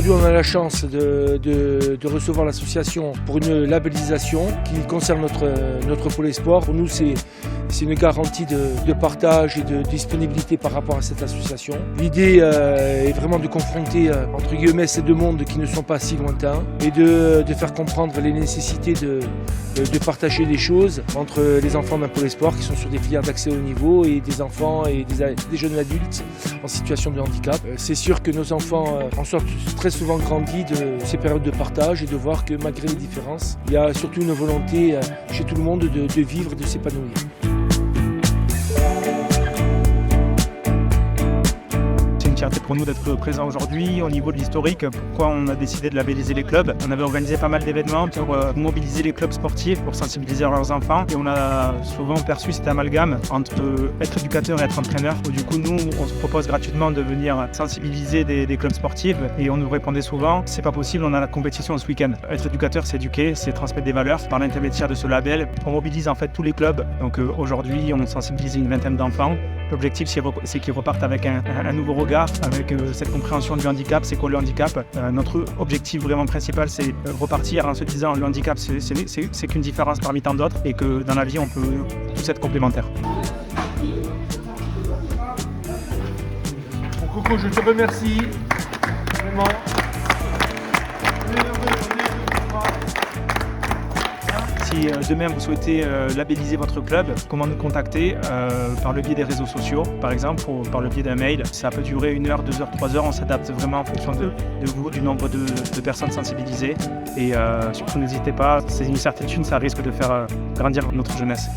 Aujourd'hui, on a la chance de recevoir l'association pour une labellisation qui concerne notre pôle sport. Pour nous, c'est une garantie de partage et de disponibilité par rapport à cette association. L'idée est vraiment de confronter entre guillemets ces deux mondes qui ne sont pas si lointains et de faire comprendre les nécessités de partager des choses entre les enfants d'un pôle sport qui sont sur des filières d'accès au niveau et des enfants et des jeunes adultes en situation de handicap. C'est sûr que nos enfants en sortent très souvent grandis de ces périodes de partage et de voir que malgré les différences, il y a surtout une volonté chez tout le monde de vivre et de s'épanouir. Pour nous d'être présents aujourd'hui au niveau de l'historique, pourquoi on a décidé de labelliser les clubs. On avait organisé pas mal d'événements pour mobiliser les clubs sportifs, pour sensibiliser leurs enfants et on a souvent perçu cet amalgame entre être éducateur et être entraîneur. Du coup nous on se propose gratuitement de venir sensibiliser des clubs sportifs et on nous répondait souvent c'est pas possible, on a la compétition ce week-end. Être éducateur c'est éduquer, c'est transmettre des valeurs par l'intermédiaire de ce label. On mobilise en fait tous les clubs, donc aujourd'hui on sensibilise une vingtaine d'enfants. L'objectif c'est qu'ils repartent avec un nouveau regard, avec cette compréhension du handicap, c'est quoi le handicap. Notre objectif vraiment principal c'est repartir en se disant le handicap c'est qu'une différence parmi tant d'autres et que dans la vie on peut tous être complémentaires. Bon, Coco, je te remercie vraiment. Si demain vous souhaitez labelliser votre club, comment nous contacter par le biais des réseaux sociaux par exemple ou par le biais d'un mail. Ça peut durer 1 heure, 2 heures, 3 heures, on s'adapte vraiment en fonction de vous, du nombre de personnes sensibilisées et surtout n'hésitez pas, c'est une certitude, ça risque de faire grandir notre jeunesse.